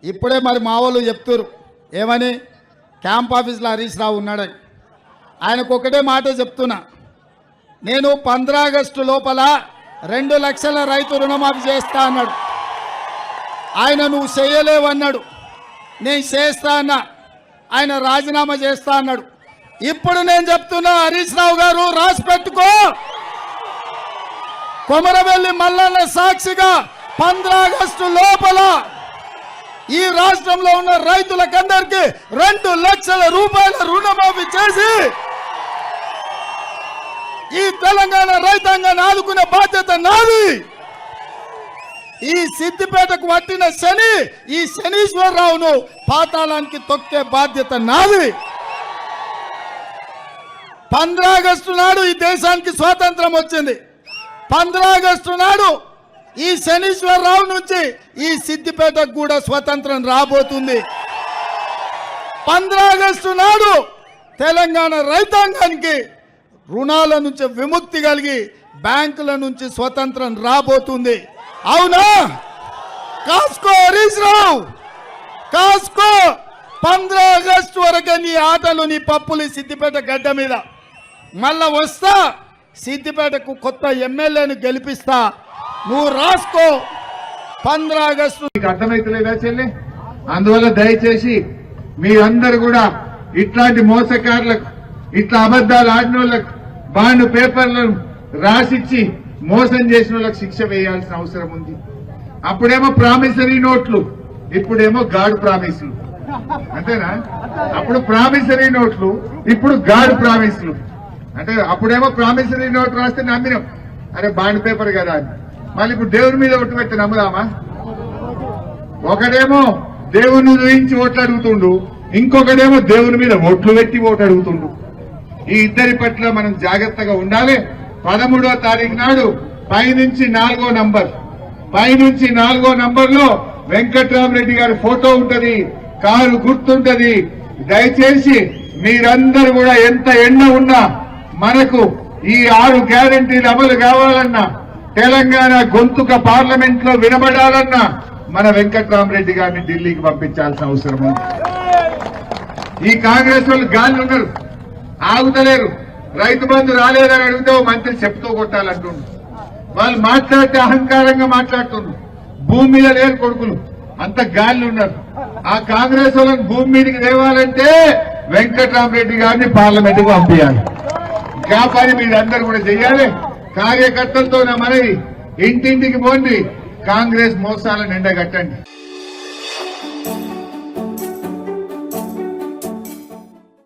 ఇప్పుడే మరి మా వాళ్ళు చెప్తారు ఏమని, క్యాంప్ ఆఫీస్లో హరీష్ రావు ఉన్నాడని. ఆయనకు ఒకటే మాట చెప్తున్నా, నేను 15 ఆగస్టు లోపల 2 లక్షల రైతు రుణమాఫీ చేస్తా అన్నాడు. ఆయన నువ్వు చేయలేవన్నాడు, నేను చేస్తా అన్నా. ఆయన రాజీనామా చేస్తా అన్నాడు. ఇప్పుడు నేను చెప్తున్నా, హరీష్ రావు గారు రాసి పెట్టుకో, కొమరవెల్లి మల్లన్న సాక్షిగా 15 ఆగస్టు లోపల ఈ రాష్ట్రంలో ఉన్న రైతులకందరికీ 2 లక్షల రూపాయల రుణమాఫీ చేసి ఈ తెలంగాణ రైతాంగాన్ని ఆదుకునే బాధ్యత నాది. ఈ సిద్దిపేటకు పట్టిన శని, ఈ శనీశ్వరరావును పాతాళానికి తొక్కే బాధ్యత నాది. 15 ఆగస్టు నాడు ఈ దేశానికి స్వాతంత్రం వచ్చింది. 15 ఆగస్టు నాడు ఈ శనీశ్వరరావు నుంచి ఈ సిద్దిపేటకు కూడా స్వతంత్రం రాబోతుంది. 15 ఆగస్టు నాడు తెలంగాణ రైతాంగానికి రుణాల నుంచి విముక్తి కలిగి బ్యాంకుల నుంచి స్వతంత్రం రాబోతుంది. అవునా? కాసుకో హరీష్ రావు, కాసుకో. 15 ఆగస్టు వరకు నీ ఆటలు, నీ పప్పులు సిద్దిపేట గడ్డ మీద. మళ్ళా వస్తా, సిద్దిపేటకు కొత్త ఎమ్మెల్యేను గెలిపిస్తా, నువ్వు రాసుకో. 15 ఆగస్టు అర్థమైతలేదా చెల్లి? అందువల్ల దయచేసి మీరందరూ కూడా ఇట్లాంటి మోసకారులకు, ఇట్లా అబద్దాలు ఆడిన వాళ్ళకు, బాండ్ పేపర్లను రాసిచ్చి మోసం చేసిన వాళ్ళకి శిక్ష వేయాల్సిన అవసరం ఉంది. అప్పుడేమో ప్రామిసరీ నోట్లు, ఇప్పుడేమో గాడ్ ప్రామిస్లు. అంతేనా? అప్పుడు ప్రామిసరీ నోట్లు, ఇప్పుడు గాడ్ ప్రామిస్లు. అంటే అప్పుడేమో ప్రామిసరీ నోట్ రాస్తే నమ్మినాం, అరే బాండ్ పేపర్ కదా అని. మళ్ళీ ఇప్పుడు దేవుని మీద ఒట్టు పెట్టి నమ్ముదామా? ఒకడేమో దేవుని ఊహించి ఓట్లు అడుగుతుండు, ఇంకొకడేమో దేవుని మీద ఓట్లు పెట్టి ఓటు అడుగుతుండు. ఈ ఇద్దరి పట్ల మనం జాగ్రత్తగా ఉండాలి. 13వ తారీఖు నాడు పైనుంచి 4వ నంబర్, పైనుంచి 4వ నంబర్లో వెంకట్రామరెడ్డి గారి ఫోటో ఉంటది, కారు గుర్తుంటది. దయచేసి మీరందరూ కూడా ఎంత ఎండ ఉన్నా, మనకు ఈ 6 గ్యారెంటీలు అమలు కావాలన్నా, తెలంగాణ గొంతుక పార్లమెంట్ లో వినబడాలన్నా మన వెంకట్రామరెడ్డి గారిని ఢిల్లీకి పంపించాల్సిన అవసరం ఉంది. ఈ కాంగ్రెస్ వాళ్ళు గాలి ఉన్నారు, ఆగుతలేరు. రైతు బంధు రాలేదని అడిగితే మంత్రి చెప్తూ కొట్టాలంటుండ్రు. వాళ్ళు మాట్లాడితే అహంకారంగా మాట్లాడుతున్నారు. భూమి మీద లేరు కొడుకులు, అంత గాలి ఉన్నారు. ఆ కాంగ్రెస్ వాళ్ళని భూమి మీదకి తేవాలంటే వెంకట్రామరెడ్డి గారిని పార్లమెంట్ కు పంపించాలి. ఇంకా పని మీరందరూ కూడా చెయ్యాలి. కార్యకర్తలతో నా మనవి, ఇంటింటికి పోండి, కాంగ్రెస్ మోసాలను ఎండగట్టండి.